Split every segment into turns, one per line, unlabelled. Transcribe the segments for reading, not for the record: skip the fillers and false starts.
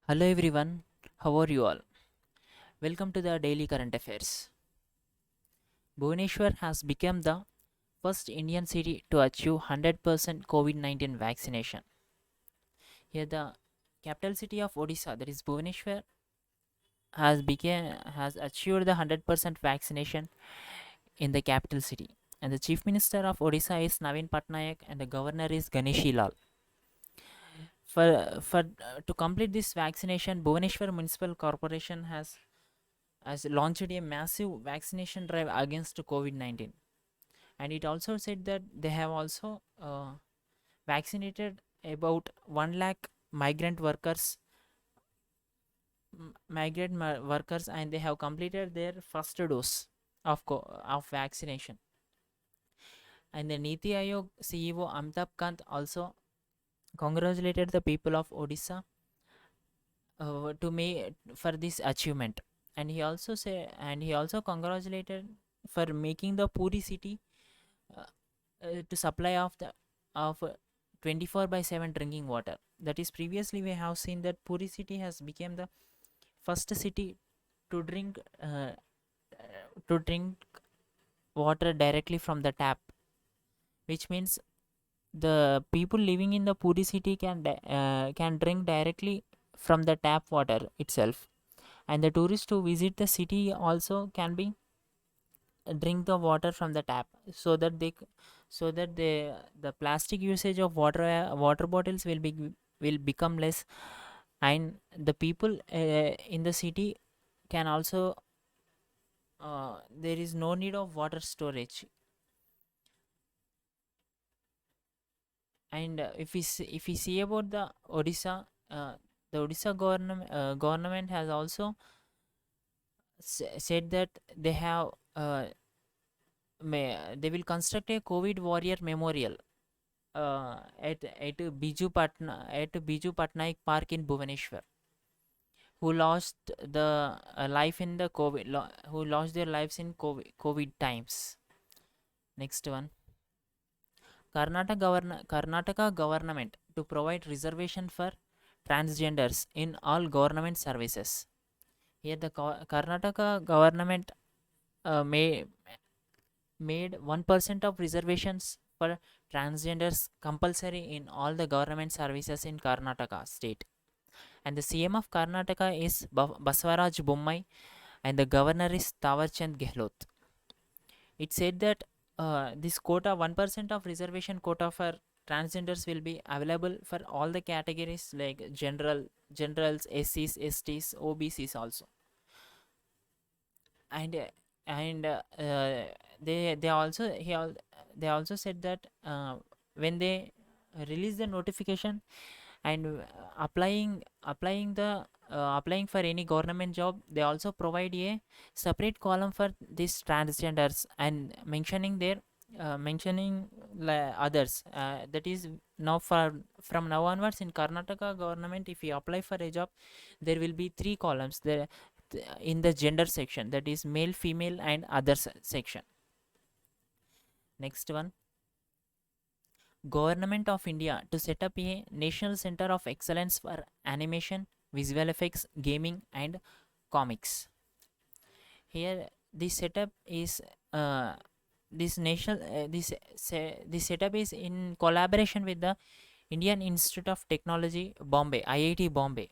Hello everyone, how are you all? Welcome to the Daily Current Affairs. Bhubaneswar has become the first Indian city to achieve 100% COVID 19 vaccination. Here, the capital city of Odisha, that is Bhubaneswar, has achieved the 100% vaccination in the capital city. And the Chief Minister of Odisha is Naveen Patnaik, and the Governor is Ganeshi Lal. For to complete this vaccination, Bhubaneswar Municipal Corporation has launched a massive vaccination drive against COVID 19. And it also said that they have also vaccinated about 1 lakh workers, and they have completed their first dose of vaccination. And the Niti Aayog CEO Amitabh Kant also congratulated the people of Odisha to make for this achievement. And he also congratulated for making the Puri city uh, to supply of 24 by 7 drinking water. That is, previously we have seen that Puri city has become the first city to drink water directly from the tap, which means the people living in the Puri city can drink directly from the tap water itself, and the tourists who visit the city also can be drink the water from the tap, so that the plastic usage of water bottles will become less, and the people in the city can also there is no need of water storage. And if we see about the Odisha, the Odisha government has also said that they will construct a COVID warrior memorial at Biju Patnaik Park in Bhubaneswar, who lost the life in the who lost their lives in COVID times. Next one, Karnataka government to provide reservation for transgenders in all government services. Here, the Karnataka government made 1% of reservations for transgenders compulsory in all the government services in Karnataka state. And the CM of Karnataka is Basavaraj Bommai, and the governor is Tawarchand Gehlot. It said that this quota, 1% of reservation quota for transgenders will be available for all the categories like generals, SCs, STs, OBCs also. And they also they also said that when they release the notification and applying for any government job, they also provide a separate column for these transgenders and mentioning others, that is, now from now onwards in Karnataka government, if you apply for a job, there will be three columns there in the gender section, that is male, female, and others section. Next one, Government of India to set up a National Center of Excellence for Animation, Visual Effects, Gaming, and Comics. Here, this setup is this setup is in collaboration with the Indian Institute of Technology, Bombay, IIT Bombay,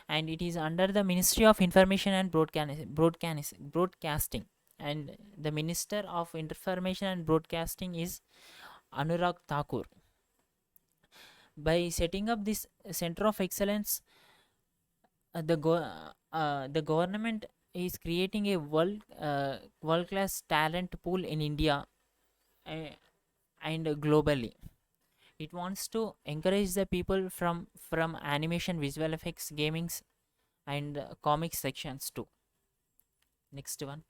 and it is under the Ministry of Information and Broadcasting. And the Minister of Information and Broadcasting is Anurag Thakur. By setting up this center of excellence, the government is creating a world class talent pool in India, uh, and globally. It wants to encourage the people from animation, visual effects, gamings, and comic sections too. Next one,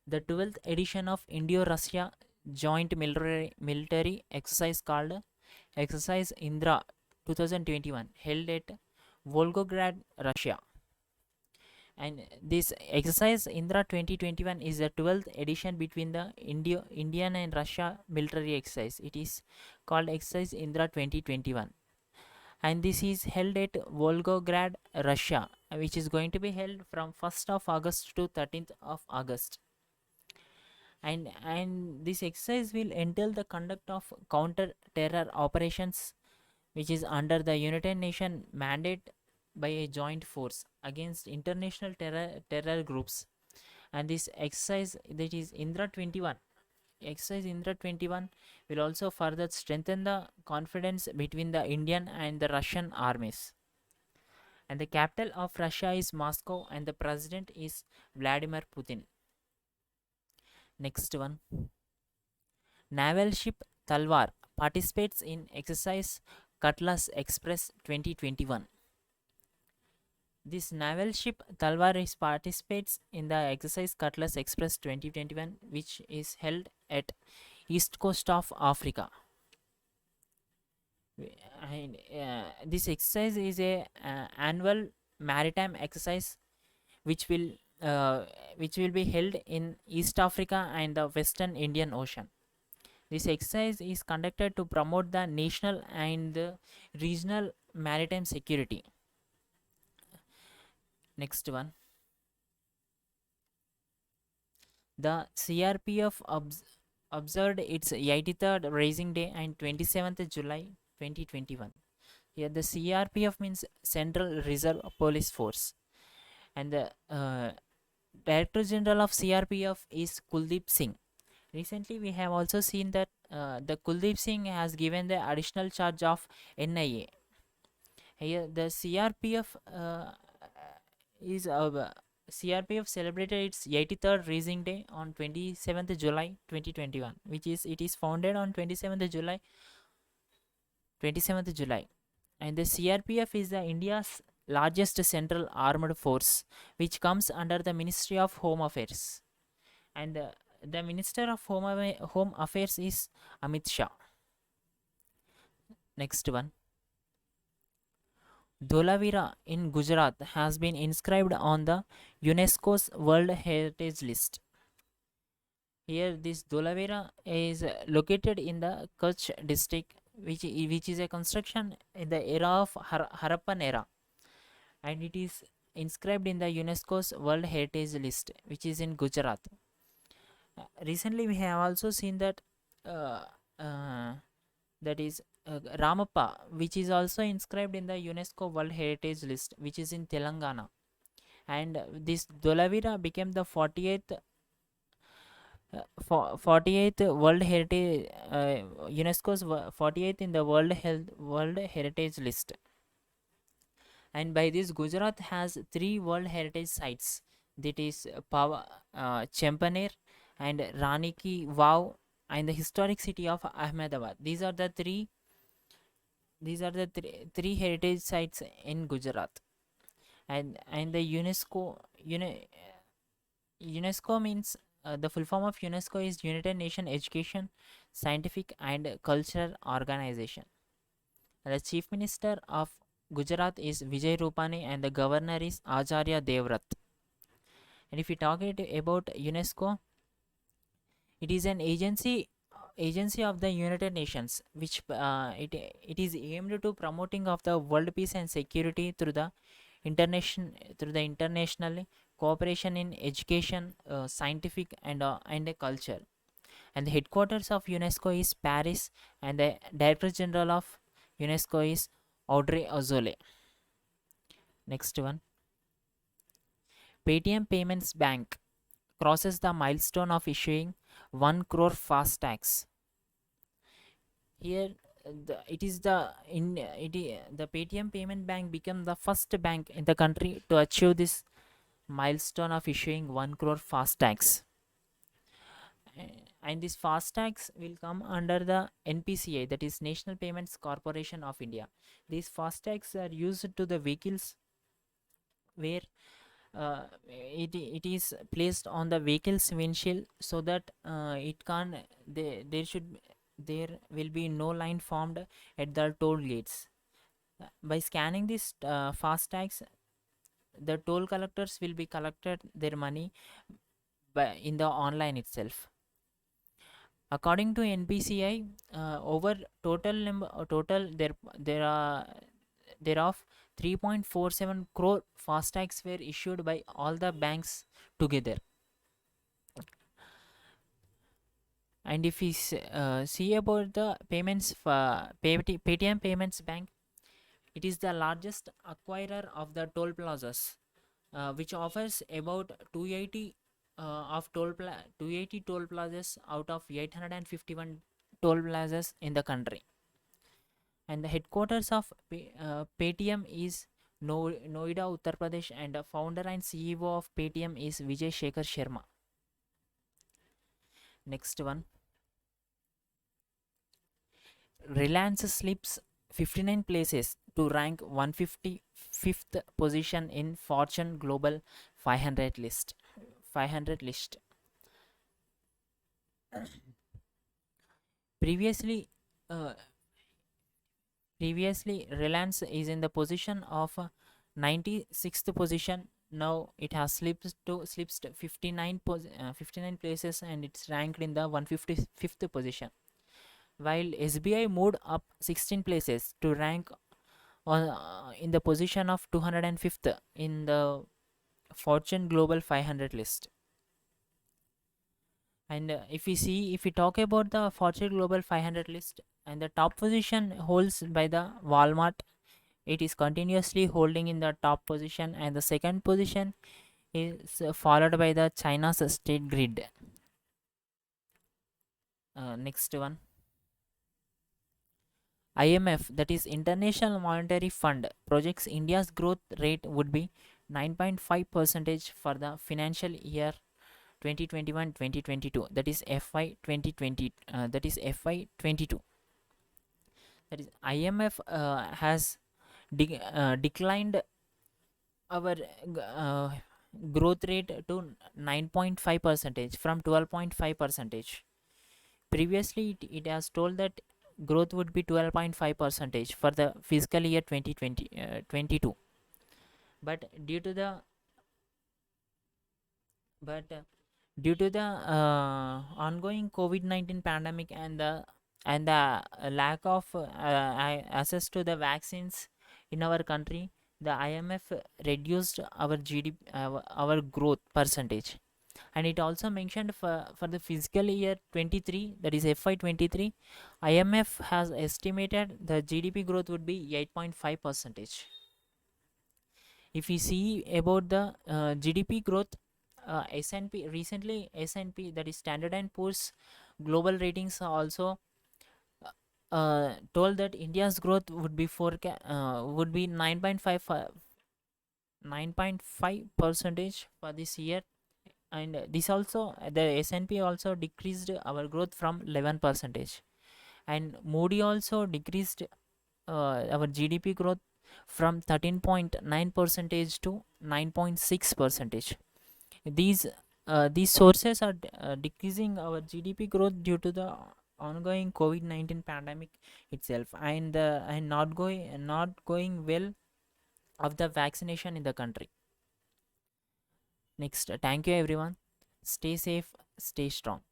the 12th edition of Indio-Russia joint military exercise called Exercise Indra 2021 held at Volgograd, Russia. And this exercise Indra 2021 is the 12th edition between the Indian and Russia military exercise. It is called Exercise Indra 2021. and this is held at Volgograd, Russia, which is going to be held from 1st of August to 13th of August. And this exercise will entail the conduct of counter terror operations, which is under the United Nations mandate by a joint force against international terror groups. And this exercise, that is Indra 21, exercise Indra 21, will also further strengthen the confidence between the Indian and the Russian armies. And the capital of Russia is Moscow, and the president is Vladimir Putin. Next one, naval ship Talwar participates in exercise Cutlass Express 2021. This naval ship Talwar participates in the exercise Cutlass Express 2021, which is held at east coast of Africa. And this exercise is a annual maritime exercise which will uh, which will be held in East Africa and the Western Indian Ocean. This exercise is conducted to promote the national and the regional maritime security. Next one, the CRPF observed its 83rd Rising Day and 27th July 2021. Here, the CRPF means Central Reserve Police Force, and the Director General of CRPF is Kuldeep Singh. Recently, we have also seen that the Kuldeep Singh has given the additional charge of NIA. Here, the CRPF is CRPF celebrated its 83rd Rising Day on 27th July 2021, which is it is founded on 27th July, and the CRPF is the India's largest central armed force, which comes under the Ministry of Home Affairs, and the Minister of Home Affairs is Amit Shah. Next one, Dholavira in Gujarat has been inscribed on the UNESCO's World Heritage List. Here, this Dholavira is located in the Kutch district, which is a construction in the era of Harappan era, and it is inscribed in the UNESCO's World Heritage List, which is in Gujarat. Recently, we have also seen that uh, uh, that is Ramappa, which is also inscribed in the UNESCO World Heritage List, which is in Telangana. And this Dholavira became the 48th World Heritage, UNESCO's 48th in the World Heritage List. And by this, Gujarat has 3 World Heritage sites, that is Champaner and Rani Ki Vav and the historic city of Ahmedabad. These are the three heritage sites in Gujarat. And the UNESCO means the full form of UNESCO is United Nations Education, Scientific and Cultural Organization. The Chief Minister of Gujarat is Vijay Rupani and the Governor is Acharya Devrat. And if we talk about UNESCO, it is an agency of the United Nations, which it is aimed to promoting of the world peace and security through the international cooperation in education, scientific and culture. And the headquarters of UNESCO is Paris, and the Director General of UNESCO is Audrey Azoulay. Next one, Paytm Payments Bank crosses the milestone of issuing 1 crore fast tags. Here, the Paytm Payment Bank became the first bank in the country to achieve this milestone of issuing 1 crore fast tags. And these fast tags will come under the NPCI, that is National Payments Corporation of India. These fast tags are used to the vehicles where it is placed on the vehicle's windshield, so that there will be no line formed at the toll gates. By scanning these fast tags, the toll collectors will be collected their money in the online itself. According to NPCI, over total number total there are Thereof, 3.47 crore fastags were issued by all the banks together. And if we see about the payments for Paytm Payments Bank, it is the largest acquirer of the toll plazas, which offers about 280 280 toll plazas out of 851 toll plazas in the country. And the headquarters of Paytm is Noida, Uttar Pradesh, and the founder and CEO of Paytm is Vijay Shekhar Sharma. Next one, Reliance slips 59 places to rank 155th position in Fortune Global 500 list. 500 list. Previously, uh, previously Reliance is in the position of 96th position. Now it has slips to 59 places, and it's ranked in the 155th position. While SBI moved up 16 places to rank in the position of 205th in the Fortune Global 500 list. And if we talk about the Fortune Global 500 list, and the top position holds by the Walmart, it is continuously holding in the top position, and the second position is followed by the China's State Grid. Next one, IMF, that is International Monetary Fund, projects India's growth rate would be 9.5 percentage for the financial year 2021-2022, that is FY 2020, that is FY 22. That is IMF has declined our growth rate to 9.5 percentage from 12.5 percentage. Previously it has told that growth would be 12.5 percentage for the fiscal year 2020 22, but but due to the ongoing COVID-19 pandemic, and the lack of access to the vaccines in our country, the IMF reduced our GDP, our growth percentage. And it also mentioned for the fiscal year 23, that is FY 23, IMF has estimated the GDP growth would be 8.5 percentage. If we see about the GDP growth, S&P recently, S&P, that is Standard and Poor's global ratings are also told that India's growth would be 9.5 percentage for this year. And this also, the S&P also decreased our growth from 11 percentage, and Moody also decreased our GDP growth from 13.9 percentage to 9.6 percentage. These sources are decreasing our GDP growth due to the ongoing COVID-19 pandemic itself, and not going well of the vaccination in the country. Next, thank you everyone. Stay safe, stay strong.